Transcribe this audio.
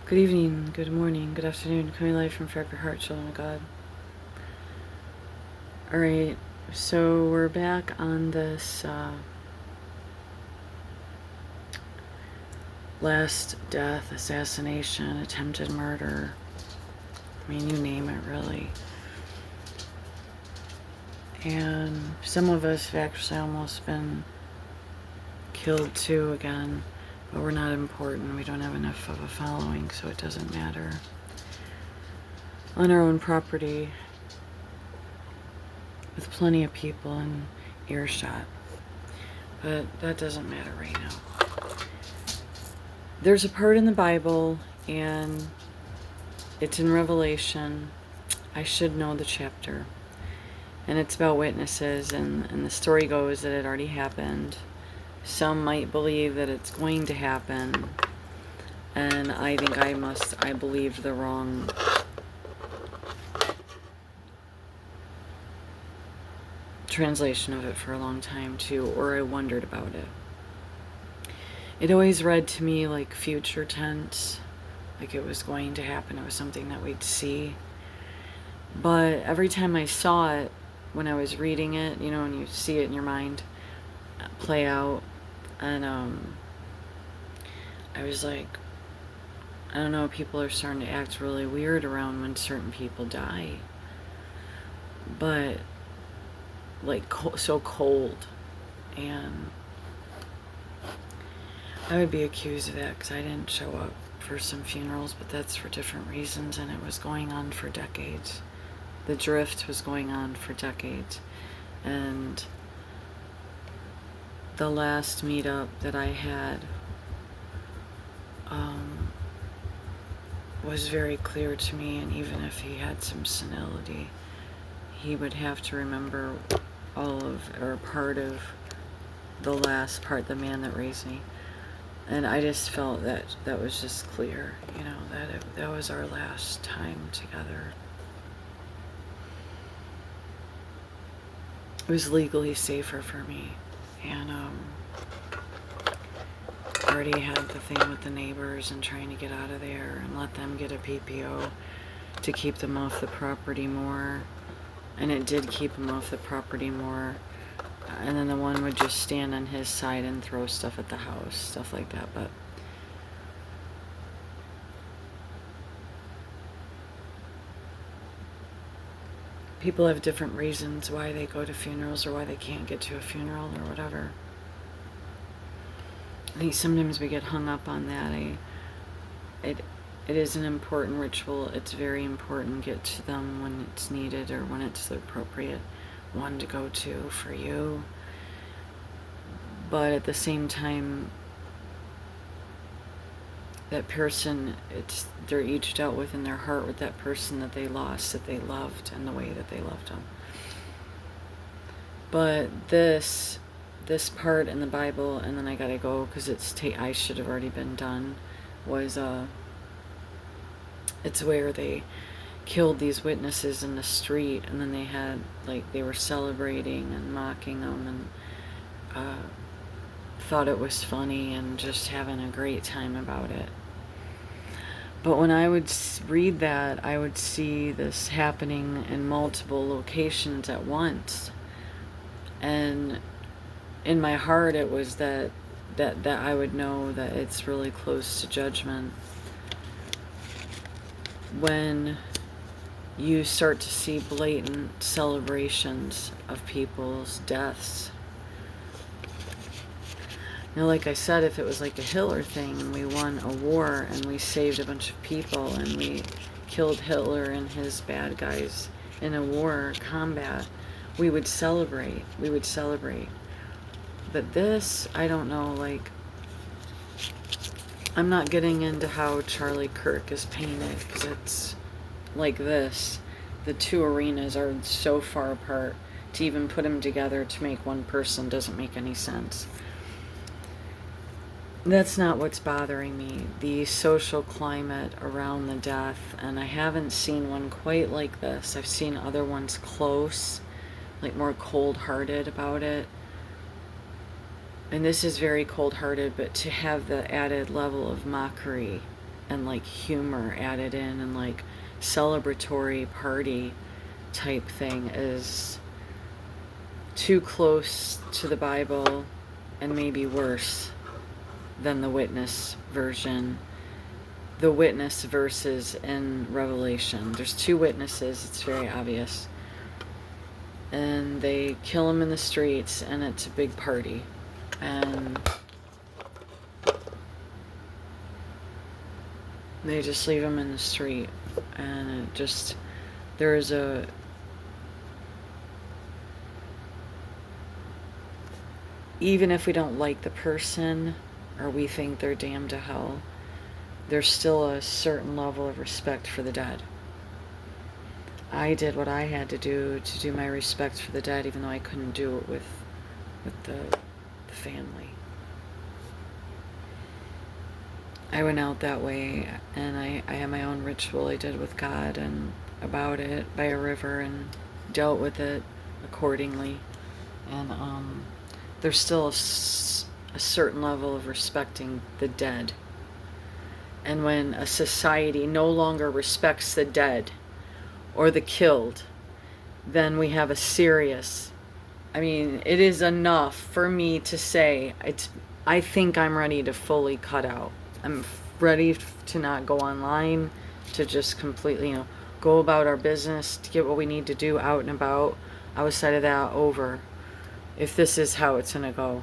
Good evening, good morning, good afternoon, coming live from Forever Heart, children of God. Alright, so we're back on this last death, assassination, attempted murder. I mean, you name it, really. And some of us have actually almost been killed too again, but we're not important. We don't have enough of a following, so it doesn't matter. On our own property, with plenty of people in earshot. But that doesn't matter right now. There's a part in the Bible, and it's in Revelation. I should know the chapter. And it's about witnesses, and the story goes that it already happened. Some might believe that it's going to happen, and I think I believed the wrong translation of it for a long time too, or I wondered about it. It always read to me like future tense, like it was going to happen, it was something that we'd see. But every time I saw it, when I was reading it, you know, and you see it in your mind play out, and I was like, I don't know, people are starting to act really weird around when certain people die. But like so cold, and I would be accused of that because I didn't show up for some funerals, but that's for different reasons, and it was going on for decades. The drift was going on for decades, and the last meetup that I had was very clear to me, and even if he had some senility, he would have to remember all of, or part of, the last part, the man that raised me. And I just felt that that was just clear, you know, that was our last time together. It was legally safer for me, and already had the thing with the neighbors and trying to get out of there and let them get a PPO to keep them off the property more, and it did keep them off the property more. And then the one would just stand on his side and throw stuff at the house, stuff like that. But people have different reasons why they go to funerals or why they can't get to a funeral or whatever. I think sometimes we get hung up on that. It is an important ritual. It's very important. Get to them when it's needed or when it's the appropriate one to go to for you. But at the same time, that person, they're each dealt with in their heart with that person that they lost, that they loved, and the way that they loved them. But this part in the Bible, and then I gotta go because I should have already been done, was it's where they killed these witnesses in the street, and then they had, like, they were celebrating and mocking them, and thought it was funny and just having a great time about it. But when I would read that, I would see this happening in multiple locations at once, and in my heart it was that I would know that it's really close to judgment when you start to see blatant celebrations of people's deaths. Now, like I said, if it was like a Hitler thing and we won a war and we saved a bunch of people and we killed Hitler and his bad guys in a war combat, we would celebrate. We would celebrate. But this, I don't know, like, I'm not getting into how Charlie Kirk is painted, because it's like this. The two arenas are so far apart. To even put them together to make one person doesn't make any sense. That's not what's bothering me. The social climate around the death, and I haven't seen one quite like this. I've seen other ones close, like more cold-hearted about it. And this is very cold-hearted, but to have the added level of mockery and like humor added in and like celebratory party type thing is too close to the Bible and maybe worse than the witness version. The witness verses in Revelation. There's two witnesses, it's very obvious. And they kill them in the streets, and it's a big party. And they just leave them in the street. And it just, there is a, even if we don't like the person, or we think they're damned to hell, there's still a certain level of respect for the dead. I did what I had to do my respect for the dead, even though I couldn't do it with the family. I went out that way, and I had my own ritual I did with God and about it by a river, and dealt with it accordingly. And there's still a certain level of respecting the dead. And when a society no longer respects the dead or the killed, then we have a serious, I mean, it is enough for me to say, I think I'm ready to fully cut out. I'm ready to not go online, to just completely, go about our business, to get what we need to do out and about. Outside of that, over. If this is how it's going to go.